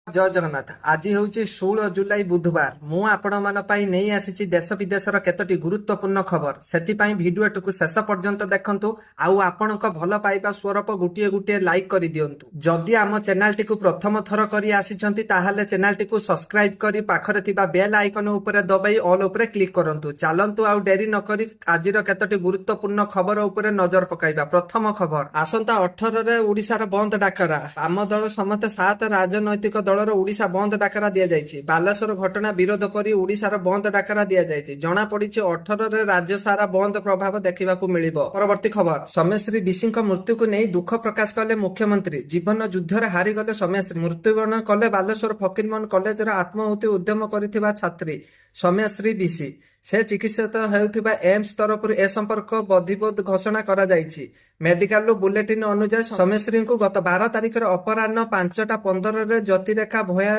ଜୟ ଜଗନ୍ନାଥ। ଆଜି ହେଉଛି 16 ଜୁଲାଇ ବୁଧବାର। ମୁଁ ଆପଣମାନଙ୍କ ପାଇଁ ନେଇ ଆସିଛି ଦେଶ ବିଦେଶର କେତୋଟି ଗୁରୁତ୍ୱପୂର୍ଣ୍ଣ ଖବର। ସେଥିପାଇଁ ଭିଡିଓଟିକୁ ଶେଷ ପର୍ଯ୍ୟନ୍ତ ଦେଖନ୍ତୁ ଆଉ ଆପଣଙ୍କ ଭଲ ପାଇବା ସ୍ୱରୂପ ଗୋଟିଏ ଗୋଟିଏ ଲାଇକ୍ କରିଦିଅନ୍ତୁ। ଯଦି ଆମ ଚ୍ୟାନେଲଟିକୁ ପ୍ରଥମ ଥର କରି ଆସିଛନ୍ତି ତାହେଲେ ଚ୍ୟାନେଲଟିକୁ ସବସ୍କ୍ରାଇବ କରି ପାଖରେ ଥିବା ବେଲ୍ ଆଇକନ ଉପରେ ଦବାଇ ଅଲ୍ ଉପରେ କ୍ଲିକ୍ କରନ୍ତୁ। ଚାଲନ୍ତୁ ଆଉ ଡେରି ନକରି ଆଜିର କେତୋଟି ଗୁରୁତ୍ୱପୂର୍ଣ୍ଣ ଖବର ଉପରେ ନଜର ପକାଇବା। ପ୍ରଥମ ଖବର, ଆସନ୍ତା 18ରେ ଓଡ଼ିଶାର ବନ୍ଦ ଡାକରା। ଆମ ଦଳ ସମେତ 7 ରାଜନୈତିକ ଦଳର ଓଡ଼ିଶା ବନ୍ଦ ଡାକରା ଦିଆଯାଇଛି। ବାଲେଶ୍ୱର ଘଟଣା ବିରୋଧ କରି ଓଡ଼ିଶାର ବନ୍ଦ ଡାକରା ଦିଆଯାଇଛି। ଜଣାପଡ଼ିଛି 18ରେ ରାଜ୍ୟ ସାରା ବନ୍ଦ ପ୍ରଭାବ ଦେଖିବାକୁ ମିଳିବ। ପରବର୍ତ୍ତୀ ଖବର, ସୌମ୍ୟଶ୍ରୀ ବିଶୀଙ୍କ ମୃତ୍ୟୁକୁ ନେଇ ଦୁଃଖ ପ୍ରକାଶ କଲେ ମୁଖ୍ୟମନ୍ତ୍ରୀ। ଜୀବନ ଯୁଦ୍ଧରେ ହାରିଗଲେ ସୌମ୍ୟଶ୍ରୀ। ମୃତ୍ୟୁବରଣ କଲେ ବାଲେଶ୍ୱର ଫକୀରମୋହନ କଲେଜର ଆତ୍ମାହୁତି ଉଦ୍ୟମ କରିଥିବା ଛାତ୍ରୀ ସୌମ୍ୟଶ୍ରୀ ବିଶୀ। ସେ ଚିକିତ୍ସିତ ହେଉଥିବା ଏମ୍ସ ତରଫରୁ ଏ ସମ୍ପର୍କ ବଧିବୋଧ ଘୋଷଣା କରାଯାଇଛି। ମେଡିକାଲରୁ ବୁଲେଟିନ ଅନୁଯାୟୀ ସୌମ୍ୟଶ୍ରୀଙ୍କୁ ଗତ 12 ତାରିଖରେ ଅପରାହ୍ନ 5ଟା 15ରେ ଜ୍ୟୋତିରେଖା ଭୟା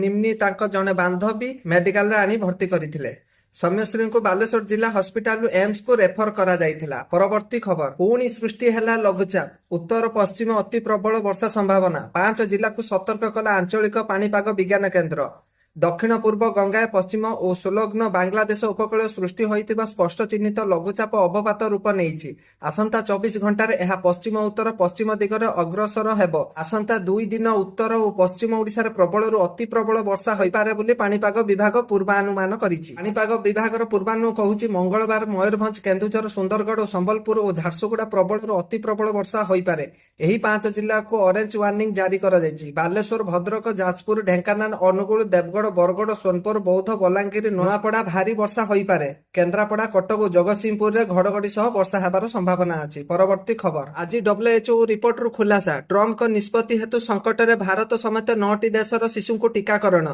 ନିମ୍ନି ତାଙ୍କ ଜଣେ ବାନ୍ଧବୀ ମେଡିକାଲରେ ଆଣି ଭର୍ତ୍ତି କରିଥିଲେ। ସୌମ୍ୟଶ୍ରୀଙ୍କୁ ବାଲେଶ୍ୱର ଜିଲ୍ଲା ହସ୍ପିଟାଲରୁ ଏମ୍ସକୁ ରେଫର କରାଯାଇଥିଲା। ପରବର୍ତ୍ତୀ ଖବର, ପୁଣି ସୃଷ୍ଟି ହେଲା ଲଘୁଚାପ। ଉତ୍ତର ପଶ୍ଚିମ ଅତି ପ୍ରବଳ ବର୍ଷା ସମ୍ଭାବନା। 5 ଜିଲ୍ଲାକୁ ସତର୍କ କଲା ଆଞ୍ଚଳିକ ପାଣିପାଗ ବିଜ୍ଞାନ କେନ୍ଦ୍ର। ଦକ୍ଷିଣ ପୂର୍ବ ଗଙ୍ଗାଏ ପଶ୍ଚିମ ଓ ସଂଲଗ୍ନ ବାଂଲାଦେଶ ଉପକୂଳରେ ସୃଷ୍ଟି ହୋଇଥିବା ସ୍ପଷ୍ଟ ଚିହ୍ନିତ ଲଘୁଚାପ ଅବପାତ ରୂପ ନେଇଛି। ଆସନ୍ତା 24 ଘଣ୍ଟାରେ ଏହା ପଶ୍ଚିମ ଉତ୍ତର ପଶ୍ଚିମ ଦିଗରେ ଅଗ୍ରସର ହେବ। ଆସନ୍ତା 2 ଦିନ ଉତ୍ତର ଓ ପଶ୍ଚିମ ଓଡ଼ିଶାରେ ପ୍ରବଳରୁ ଅତି ପ୍ରବଳ ବର୍ଷା ହୋଇପାରେ ବୋଲି ପାଣିପାଗ ବିଭାଗ ପୂର୍ବାନୁମାନ କରିଛି। ପାଣିପାଗ ବିଭାଗର ପୂର୍ବାନୁମାନ କହୁଛି ମଙ୍ଗଳବାର ମୟୂରଭଞ୍ଜ, କେନ୍ଦୁଝର, ସୁନ୍ଦରଗଡ଼ ଓ ସମ୍ବଲପୁର ଓ ଝାରସୁଗୁଡ଼ା ପ୍ରବଳରୁ ଅତି ପ୍ରବଳ ବର୍ଷା ହୋଇପାରେ। ଏହି 5 ଜିଲ୍ଲାକୁ ଅରେଞ୍ଜ ୱାର୍ଣ୍ଣିଂ ଜାରି କରାଯାଇଛି। ବାଲେଶ୍ୱର, ଭଦ୍ରକ, ଯାଜପୁର, ଢେଙ୍କାନାଳ, ଅନୁଗୁଳ, ଦେବଗଡ଼, ବରଗଡ଼, ସୋନପୁର, ବୌଦ୍ଧ, ବଲାଙ୍ଗୀର, ନୂଆପଡ଼ା ଭାରୀ ବର୍ଷା ହୋଇପାରେ। କେନ୍ଦ୍ରାପଡ଼ା, କଟକ ଓ ଜଗତସିଂହପୁରରେ ଘଡ଼ଘଡ଼ି ସହ ବର୍ଷା ହେବାର ସମ୍ଭାବନା ଅଛି। ପରବର୍ତ୍ତୀ ଖବର, ଆଜି WHO ରିପୋର୍ଟରୁ ଖୁଲାସା। ଟ୍ରମ୍ପଙ୍କ ନିଷ୍ପତ୍ତି ହେତୁ ସଂକଟରେ ଭାରତ ସମେତ 9ଟି ଦେଶର ଶିଶୁଙ୍କୁ ଟିକାକରଣ।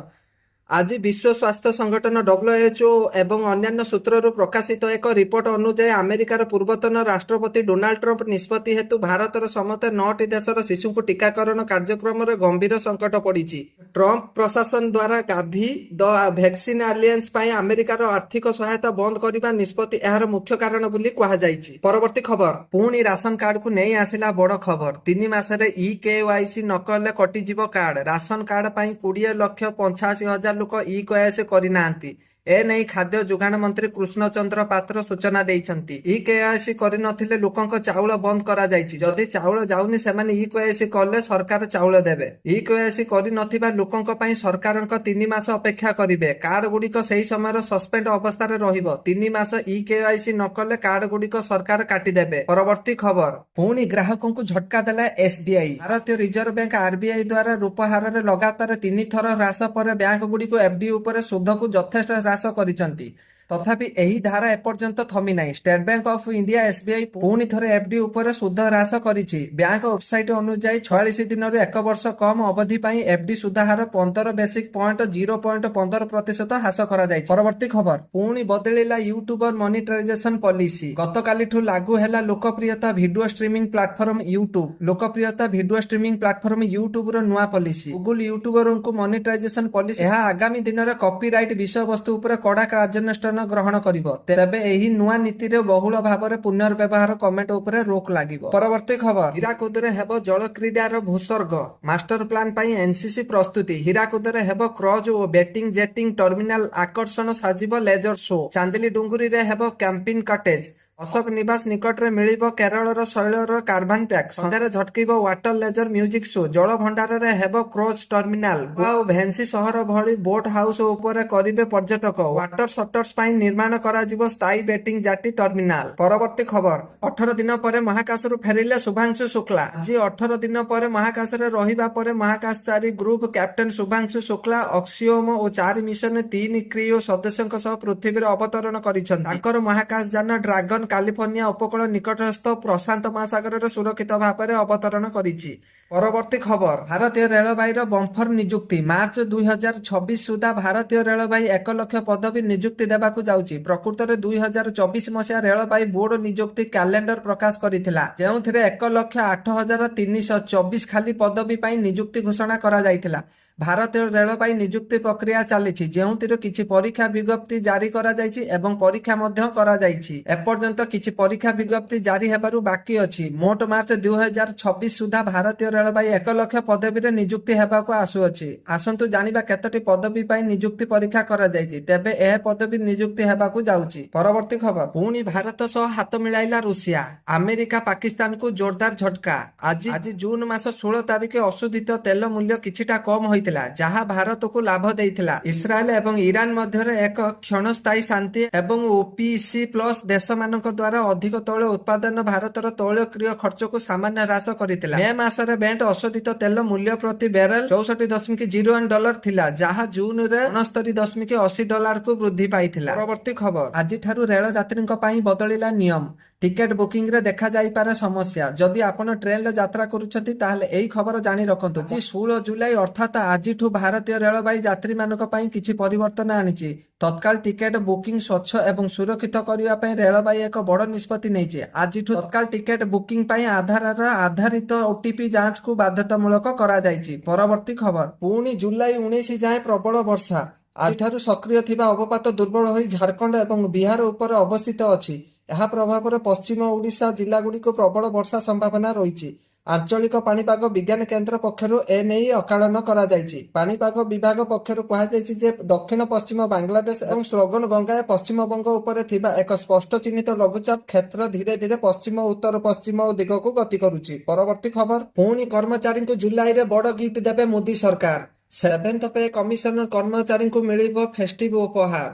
ଆଜି ବିଶ୍ୱ ସ୍ୱାସ୍ଥ୍ୟ ସଂଗଠନ WHO ଏବଂ ଅନ୍ୟାନ୍ୟ ସୂତ୍ରରୁ ପ୍ରକାଶିତ ଏକ ରିପୋର୍ଟ ଅନୁଯାୟୀ ଆମେରିକାର ପୂର୍ବତନ ରାଷ୍ଟ୍ରପତି ଡୋନାଲ୍ଡ ଟ୍ରମ୍ପ ନିଷ୍ପତ୍ତି ହେତୁ ଭାରତର ସମେତ 9ଟି ଦେଶର ଶିଶୁଙ୍କୁ ଟିକାକରଣ କାର୍ଯ୍ୟକ୍ରମରେ ଗମ୍ଭୀର ସଂକଟ ପଡ଼ିଛି। ଟ୍ରମ୍ପ ପ୍ରଶାସନ ଦ୍ୱାରା ଗାଭି ଦ ଭ୍ୟାକ୍ସିନ ଆଲିଏନ୍ସ ପାଇଁ ଆମେରିକାର ଆର୍ଥିକ ସହାୟତା ବନ୍ଦ କରିବା ନିଷ୍ପତ୍ତି ଏହାର ମୁଖ୍ୟ କାରଣ ବୋଲି କୁହାଯାଇଛି। ପରବର୍ତ୍ତୀ ଖବର, ପୁଣି ରାସନ କାର୍ଡକୁ ନେଇ ଆସିଲା ବଡ଼ ଖବର। 3 ମାସରେ EKYC ନ କଲେ କଟିଯିବ କାର୍ଡ। ରାସନ କାର୍ଡ ପାଇଁ 20,85,000 ଲୋକ EKYC କରିନାହାନ୍ତି। ଏନେଇ ଖାଦ୍ୟ ଯୋଗାଣ ମନ୍ତ୍ରୀ କୃଷ୍ଣଚନ୍ଦ୍ର ପାତ୍ର ସୂଚନା ଦେଇଛନ୍ତି। EKYC କରିନଥିଲେ ଲୋକଙ୍କ ଚାଉଳ ବନ୍ଦ କରାଯାଇଛି। ଯଦି ଚାଉଳ ଯାଉନି ସେମାନେ EKYC କଲେ ସରକାର ଚାଉଳ ଦେବେ। EKYC କରିନଥିବା ଲୋକଙ୍କ ପାଇଁ ସରକାରଙ୍କ 3 ମାସ ଅପେକ୍ଷା କରିବେ। କାର୍ଡ ଗୁଡ଼ିକ ସେହି ସମୟର ସସ୍ପେଣ୍ଡ ଅବସ୍ଥାରେ ରହିବ। 3 ମାସ EKYC ନ କଲେ କାର୍ଡ ଗୁଡ଼ିକ ସରକାର କାଟିଦେବେ। ପରବର୍ତ୍ତୀ ଖବର, ପୁଣି ଗ୍ରାହକଙ୍କୁ ଝଟକା ଦେଲା SBI। ଭାରତୀୟ ରିଜର୍ଭ ବ୍ୟାଙ୍କ RBI ଦ୍ୱାରା ରୂପ ହାରରେ ଲଗାତାର 3 ଥର ହ୍ରାସ ପରେ ବ୍ୟାଙ୍କ ଗୁଡ଼ିକୁ FD ଉପରେ ସୁଧକୁ ଯଥେଷ୍ଟ ହ୍ରାସ କରିଛନ୍ତି। ତଥାପି ଏହି ଧାରା ଏପର୍ଯ୍ୟନ୍ତ ଥମି ନାହିଁ। State bank of India SBI ପୁଣି ଥରେ FD ଉପରେ ସୁଧ ହ୍ରାସ କରିଛି। ବ୍ୟାଙ୍କ ୱେବସାଇଟ ଅନୁଯାୟୀ 46 ଦିନରୁ 1 ବର୍ଷ କମ୍ ଅବଧି ପାଇଁ FD ସୁଧ ହାର 15 ବେସିକ୍ ପଏଣ୍ଟ 0.15% ହ୍ରାସ କରାଯାଇଛି। ପରବର୍ତ୍ତୀ ଖବର, ପୁଣି ବଦଳିଲା ୟୁଟ୍ୟୁବର ମନିଟାଇଜେସନ ପଲିସି। ଗତକାଲିଠୁ ଲାଗୁ ହେଲା ଲୋକପ୍ରିୟତା ଭିଡିଓ ଷ୍ଟ୍ରିମିଂ ପ୍ଲାଟଫର୍ମ ୟୁଟ୍ୟୁବ। ଲୋକପ୍ରିୟତା ଭିଡିଓ ଷ୍ଟ୍ରିମିଂ ପ୍ଲାଟଫର୍ମ ୟୁଟ୍ୟୁବର ନୂଆ ପଲିସି। ଗୁଗୁଲ ୟୁଟ୍ୟୁବରଙ୍କୁ ମନିଟାଇଜେସନ ପଲିସି। ଏହା ଆଗାମୀ ଦିନରେ କପିରାଇଟ ବିଷୟବସ୍ତୁ ଉପରେ କଡ଼ା କାର୍ଯ୍ୟାନୁଷ୍ଠାନ ଗ୍ରହଣ କରିବ। ତେବେ ଏହି ନୂଆ ନୀତିରେ ବହୁଳ ଭାବରେ ପୁନର୍ବ୍ୟବହାର କମେଣ୍ଟ ଉପରେ ରୋକ ଲାଗିବ। ପରବର୍ତ୍ତୀ ଖବର, ହୀରାକୁଦରେ ହେବ ଜଳ କ୍ରୀଡ଼ାର ଭୂସ୍ବର୍ଗ। ମାଷ୍ଟର ପ୍ଲାନ ପାଇଁ NCC ପ୍ରସ୍ତୁତି। ହୀରାକୁଦରେ ହେବ କ୍ରଜ ଓ ବେଟିଂ ଜେଟିଂ ଟର୍ମିନାଲ। ଆକର୍ଷଣ ସାଜିବ ଲେଜର ଶୋ। ଚାନ୍ଦିଲି ଡୁଙ୍ଗୁରିରେ ହେବ କ୍ୟାମ୍ପିଂ କଟେଜ। ଅଶୋକ ନିବାସ ନିକଟରେ ମିଳିବ କେରଳର ଶୈଳର କାର୍ଭାନ ପ୍ୟାକ୍। ସନ୍ଧ୍ୟାରେ ଝଟକିବ ୱାଟର ଲେଜର ମ୍ୟୁଜିକ ଶୋ। ଜଳ ଭଣ୍ଡାରରେ ହେବ କ୍ରୋଜ ଟର୍ମିନାଲ। ଗୋଆ ଓ ଭେନ୍ସି ସହର ଭଳି ବୋଟ ହାଉସ ଉପରେ କରିବେ ପର୍ଯ୍ୟଟକ। ୱାଟର ସଟର୍ସ ପାଇଁ ନିର୍ମାଣ କରାଯିବ ସ୍ଥାୟୀ ବେଟିଂ ଜାଟି ଟର୍ମିନାଲ। ପରବର୍ତ୍ତୀ ଖବର, 18 ଦିନ ପରେ ମହାକାଶରୁ ଫେରିଲେ ଶୁଭାଂଶୁ ଶୁକ୍ଲା। ଆଜି 18 ଦିନ ପରେ ମହାକାଶରେ ରହିବା ପରେ ମହାକାଶଚାରୀ ଗ୍ରୁପ କ୍ୟାପ୍ଟେନ ଶୁଭାଂଶୁ ଶୁକ୍ଲା ଅକ୍ସିଓମ ଓ 4 ମିଶନରେ 3 କ୍ରିଓ ସଦସ୍ୟଙ୍କ ସହ ପୃଥିବୀରେ ଅବତରଣ କରିଛନ୍ତି। ତାଙ୍କର ମହାକାଶ ଯାନ ଡ୍ରାଗନ କାଲିଫର୍ଣ୍ଣିଆ ଉପକୂଳ ନିକଟସ୍ଥ ପ୍ରଶାନ୍ତ ମହାସାଗରରେ ସୁରକ୍ଷିତ ଭାବରେ ଅବତରଣ କରିଛି। ପରବର୍ତ୍ତୀ ଖବର, ଭାରତୀୟ ରେଳବାଇର ବମ୍ଫର ନିଯୁକ୍ତି। ମାର୍ଚ୍ଚ 2026 ସୁଦ୍ଧା ଭାରତୀୟ ରେଳବାଇ 1 ଲକ୍ଷ ପଦବୀ ନିଯୁକ୍ତି ଦେବାକୁ ଯାଉଛି। ପ୍ରକୃତରେ 2024 ମସିହା ରେଳବାଇ ବୋର୍ଡ ନିଯୁକ୍ତି କ୍ୟାଲେଣ୍ଡର ପ୍ରକାଶ କରିଥିଲା, ଯେଉଁଥିରେ 1,08,324 ଖାଲି ପଦବୀ ପାଇଁ ନିଯୁକ୍ତି ଘୋଷଣା କରାଯାଇଥିଲା। ଭାରତୀୟ ରେଳବାଇ ନିଯୁକ୍ତି ପ୍ରକ୍ରିୟା ଚାଲିଛି, ଯେଉଁଥିରେ କିଛି ପରୀକ୍ଷା ବିଜ୍ଞପ୍ତି ଜାରି କରାଯାଇଛି ଏବଂ ପରୀକ୍ଷା ମଧ୍ୟ କରାଯାଇଛି। ଏପର୍ଯ୍ୟନ୍ତ କିଛି ପରୀକ୍ଷା ବିଜ୍ଞପ୍ତି ଜାରି ହେବାରୁ ବାକି ଅଛି। ମୋଟ ମାର୍ଚ୍ଚ 2026 ସୁଦ୍ଧା ଭାରତୀୟ ରେଳବାଇ 1 ଲକ୍ଷ ପଦବୀରେ ନିଯୁକ୍ତି ହେବାକୁ ଆସୁଅଛି। ଆସନ୍ତୁ ଜାଣିବା କେତୋଟି ପଦବୀ ପାଇଁ ନିଯୁକ୍ତି ପରୀକ୍ଷା କରାଯାଇଛି, ତେବେ ଏ ପଦବୀ ନିଯୁକ୍ତି ହେବାକୁ ଯାଉଛି। ପରବର୍ତ୍ତୀ ଖବର, ପୁଣି ଭାରତ ସହ ହାତ ମିଳାଇଲା ରୁଷିଆ। ଆମେରିକା ପାକିସ୍ତାନକୁ ଜୋରଦାର ଝଟକା। ଆଜି ଜୁନ୍ ମାସ 16 ତାରିଖ ଅଶୋଧିତ ତେଲ ମୂଲ୍ୟ କିଛିଟା କମ୍ ହୋଇଥିଲା, ଯାହା ଭାରତକୁ ଲାଭ ଦେଇଥିଲା। ଇସ୍ରାଏଲ ଏବଂ ଇରାନ ମଧ୍ୟରେ ଏକ କ୍ଷଣସ୍ଥାୟୀ ଶାନ୍ତି ଏବଂ OPEC ପ୍ଲସ୍ ଦେଶମାନଙ୍କ ଦ୍ୱାରା ଅଧିକ ତୈଳ ଉତ୍ପାଦନ ଭାରତର ତୈଳକ୍ରିୟ ଖର୍ଚ୍ଚକୁ ସାମାନ୍ୟ ହ୍ରାସ କରିଥିଲା। ମେ ମାସରେ ବ୍ରେଣ୍ଟ ଅଶୋଧିତ ତେଲ ମୂଲ୍ୟ ପ୍ରତି ବ୍ୟାରେଲ $64.01 ଥିଲା, ଯାହା ଜୁନରେ $69.80 କୁ ବୃଦ୍ଧି ପାଇଥିଲା। ପରବର୍ତ୍ତୀ ଖବର, ଆଜିଠାରୁ ରେଳ ଯାତ୍ରୀଙ୍କ ପାଇଁ ବଦଳିଲା ନିୟମ। ଟିକେଟ ବୁକିଂରେ ଦେଖାଯାଇପାରେ ସମସ୍ୟା। ଯଦି ଆପଣ ଟ୍ରେନରେ ଯାତ୍ରା କରୁଛନ୍ତି ତାହେଲେ ଏହି ଖବର ଜାଣି ରଖନ୍ତୁ। ଆଜି 16 ଜୁଲାଇ ଅର୍ଥାତ୍ ଆଜିଠୁ ଭାରତୀୟ ରେଳବାଇ ଯାତ୍ରୀମାନଙ୍କ ପାଇଁ କିଛି ପରିବର୍ତ୍ତନ ଆଣିଛି। ତତ୍କାଳ ଟିକେଟ ବୁକିଂ ସ୍ୱଚ୍ଛ ଏବଂ ସୁରକ୍ଷିତ କରିବା ପାଇଁ ରେଳବାଇ ଏକ ବଡ଼ ନିଷ୍ପତ୍ତି ନେଇଛି। ଆଜିଠୁ ତତ୍କାଳ ଟିକେଟ ବୁକିଂ ପାଇଁ ଆଧାରର ଆଧାରିତ OTP ଯାଞ୍ଚକୁ ବାଧ୍ୟତାମୂଳକ କରାଯାଇଛି। ପରବର୍ତ୍ତୀ ଖବର, ପୁଣି ଜୁଲାଇ 19 ଯାଏଁ ପ୍ରବଳ ବର୍ଷା। ଆଜିଠାରୁ ସକ୍ରିୟ ଥିବା ଅବପାତ ଦୁର୍ବଳ ହୋଇ ଝାଡ଼ଖଣ୍ଡ ଏବଂ ବିହାର ଉପରେ ଅବସ୍ଥିତ ଅଛି। ଏହା ପ୍ରଭାବରେ ପଶ୍ଚିମ ଓଡ଼ିଶା ଜିଲ୍ଲାଗୁଡ଼ିକୁ ପ୍ରବଳ ବର୍ଷା ସମ୍ଭାବନା ରହିଛି। ଆଞ୍ଚଳିକ ପାଣିପାଗ ବିଜ୍ଞାନ କେନ୍ଦ୍ର ପକ୍ଷରୁ ଏନେଇ ଆକଳନ କରାଯାଇଛି। ପାଣିପାଗ ବିଭାଗ ପକ୍ଷରୁ କୁହାଯାଇଛି ଯେ ଦକ୍ଷିଣ ପଶ୍ଚିମ ବାଂଲାଦେଶ ଏବଂ ସ୍ଲୋଗନ ଗଙ୍ଗାଏ ପଶ୍ଚିମବଙ୍ଗ ଉପରେ ଥିବା ଏକ ସ୍ପଷ୍ଟ ଚିହ୍ନିତ ଲଘୁଚାପ କ୍ଷେତ୍ର ଧୀରେ ଧୀରେ ପଶ୍ଚିମ ଉତ୍ତର ପଶ୍ଚିମ ଦିଗକୁ ଗତି କରୁଛି। ପରବର୍ତ୍ତୀ ଖବର, ପୁଣି କର୍ମଚାରୀଙ୍କୁ ଜୁଲାଇରେ ବଡ଼ ଗିଫ୍ଟ ଦେବେ ମୋଦି ସରକାର। 7th ପେ କମିଶନ କର୍ମଚାରୀଙ୍କୁ ମିଳିବ ଫେଷ୍ଟିଭ ଉପହାର।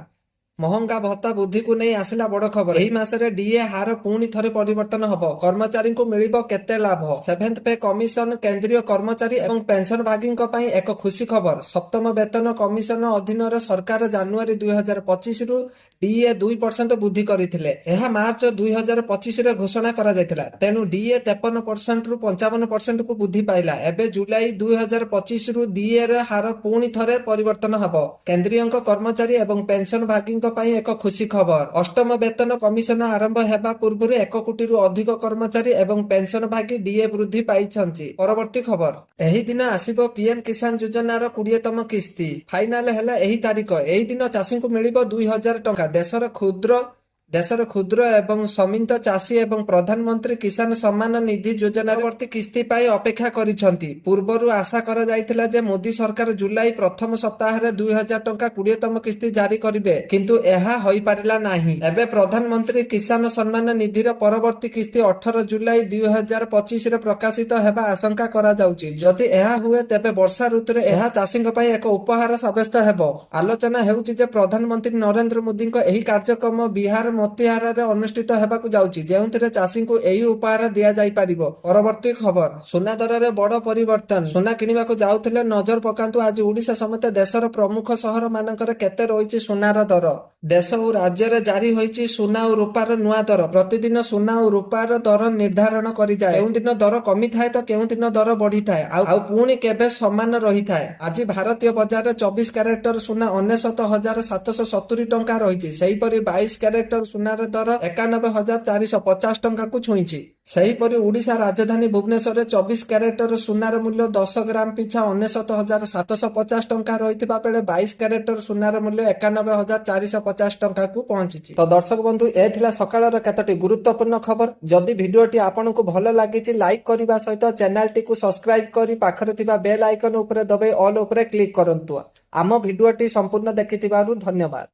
ମହଙ୍ଗା ଭତ୍ତା ବୃଦ୍ଧିକୁ ନେଇ ଆସିଲା ବଡ଼ ଖବର। ଏହି ମାସରେ DA ହାର ପୁଣି ଥରେ ପରିବର୍ତ୍ତନ ହେବ। କର୍ମଚାରୀଙ୍କୁ ମିଳିବ କେତେ ଲାଭ? 7th ପେ କମିଶନ କେନ୍ଦ୍ରୀୟ କର୍ମଚାରୀ ଏବଂ ପେନ୍ସନଭାଗୀଙ୍କ ପାଇଁ ଏକ ଖୁସି ଖବର। ସପ୍ତମ ବେତନ କମିଶନ ଅଧୀନରେ ସରକାର ଜାନୁଆରୀ 2025ରୁ DA 2% ବୃଦ୍ଧି କରିଥିଲେ। ଏହା ମାର୍ଚ୍ଚ 2025ରେ ଘୋଷଣା କରାଯାଇଥିଲା। ତେଣୁ DA 53%ରୁ 55%କୁ ବୃଦ୍ଧି ପାଇଲା। ଏବେ ଜୁଲାଇ 2025ରୁ DA ର ହାର ପୁଣି ଥରେ ପରିବର୍ତ୍ତନ ହେବ। କେନ୍ଦ୍ରୀୟ କର୍ମଚାରୀ ଏବଂ ପେନ୍ସନଭାଗୀଙ୍କ ପାଇଁ ଏକ ଖୁସି ଖବର। ଅଷ୍ଟମ ବେତନ କମିଶନ ଆରମ୍ଭ ହେବା ପୂର୍ବରୁ 1 କୋଟିରୁ ଅଧିକ କର୍ମଚାରୀ ଏବଂ ପେନ୍ସନଭାଗୀ DA ବୃଦ୍ଧି ପାଇଛନ୍ତି। ପରବର୍ତ୍ତୀ ଖବର, ଏହି ଦିନ ଆସିବ PM କିଷାନ ଯୋଜନାର 20ତମ କିସ୍ତି। ଫାଇନାଲ ହେଲା ଏହି ତାରିଖ। ଏହି ଦିନ ଚାଷୀଙ୍କୁ ମିଳିବ 2000 ଟଙ୍କା। ଦେଶର କ୍ଷୁଦ୍ର ଏବଂ ସୀମିତ ଚାଷୀ ଏବଂ ପ୍ରଧାନମନ୍ତ୍ରୀ କିଷାନ ସମ୍ମାନ ନିଧି ଯୋଜନାର ପରବର୍ତ୍ତୀ କିସ୍ତି ପାଇଁ ଅପେକ୍ଷା କରିଛନ୍ତି। ପୂର୍ବରୁ ଆଶା କରାଯାଇଥିଲା ଯେ ମୋଦି ସରକାର ଜୁଲାଇ ପ୍ରଥମ ସପ୍ତାହରେ 2000 ଟଙ୍କା 20ତମ କିସ୍ତି ଜାରି କରିବେ, କିନ୍ତୁ ଏହା ହୋଇପାରିଲା ନାହିଁ। ଏବେ ପ୍ରଧାନମନ୍ତ୍ରୀ କିଷାନ ସମ୍ମାନ ନିଧିର ପରବର୍ତ୍ତୀ କିସ୍ତି 18 ଜୁଲାଇ 2025ରେ ପ୍ରକାଶିତ ହେବା ଆଶଙ୍କା କରାଯାଉଛି। ଯଦି ଏହା ହୁଏ ତେବେ ବର୍ଷା ଋତୁରେ ଏହା ଚାଷୀଙ୍କ ପାଇଁ ଏକ ଉପହାର ସାବ୍ୟସ୍ତ ହେବ। ଆଲୋଚନା ହେଉଛି ଯେ ପ୍ରଧାନମନ୍ତ୍ରୀ ନରେନ୍ଦ୍ର ମୋଦିଙ୍କ ଏହି କାର୍ଯ୍ୟକ୍ରମ ବିହାର ମୋତିହାରରେ ଅନୁଷ୍ଠିତ ହେବାକୁ ଯାଉଛି, ଯେଉଁଥିରେ ଚାଷୀଙ୍କୁ ଏହି ଉପହାର ଦିଆଯାଇପାରିବ। ପରବର୍ତ୍ତୀ ଖବର, ସୁନା ଦରରେ ବଡ଼ ପରିବର୍ତ୍ତନ। ସୁନା କିଣିବାକୁ ଯାଉଥିଲେ ନଜର ପକାନ୍ତୁ ଆଜି ଓଡ଼ିଶା ସମେତ ଦେଶର ପ୍ରମୁଖ ସହର ମାନଙ୍କରେ କେତେ ରହିଛି ସୁନାର ଦର। ଦେଶ ଓ ରାଜ୍ୟରେ ଜାରି ହୋଇଛି ସୁନା ଓ ରୂପାର ନୂଆ ଦର। ପ୍ରତିଦିନ ସୁନା ଓ ରୂପାର ଦର ନିର୍ଦ୍ଧାରଣ କରିଯାଏ। କେଉଁ ଦିନ ଦର କମିଥାଏ ତ କେଉଁ ଦିନ ଦର ବଢିଥାଏ, ଆଉ ପୁଣି କେବେ ସମାନ ରହିଥାଏ। ଆଜି ଭାରତୀୟ ବଜାରରେ 24 କ୍ୟାରେଟର ସୁନା 99,770 ଟଙ୍କା ରହିଛି। ସେହିପରି 22 କ୍ୟାରେଟର ସୁନାର ଦର 91,450 ଟଙ୍କାକୁ ଛୁଇଁଛି। ସେହିପରି ଓଡ଼ିଶା ରାଜଧାନୀ ଭୁବନେଶ୍ୱରରେ 24 କ୍ୟାରେଟର ସୁନାର ମୂଲ୍ୟ 10 ଗ୍ରାମ ପିଛା 99,750 ଟଙ୍କା ରହିଥିବା ବେଳେ 22 କ୍ୟାରେଟର ସୁନାର ମୂଲ୍ୟ 91,450 ଟଙ୍କାକୁ ପହଞ୍ଚିଛି। ତ ଦର୍ଶକ ବନ୍ଧୁ, ଏ ଥିଲା ସକାଳର କେତୋଟି ଗୁରୁତ୍ୱପୂର୍ଣ୍ଣ ଖବର। ଯଦି ଭିଡିଓଟି ଆପଣଙ୍କୁ ଭଲ ଲାଗିଛି ଲାଇକ୍ କରିବା ସହିତ ଚ୍ୟାନେଲଟିକୁ ସବସ୍କ୍ରାଇବ କରି ପାଖରେ ଥିବା ବେଲ୍ ଆଇକନ ଉପରେ ଦବାଇ ଅଲ୍ ଉପରେ କ୍ଲିକ୍ କରନ୍ତୁ। ଆମ ଭିଡିଓଟି ସମ୍ପୂର୍ଣ୍ଣ ଦେଖିଥିବାରୁ ଧନ୍ୟବାଦ।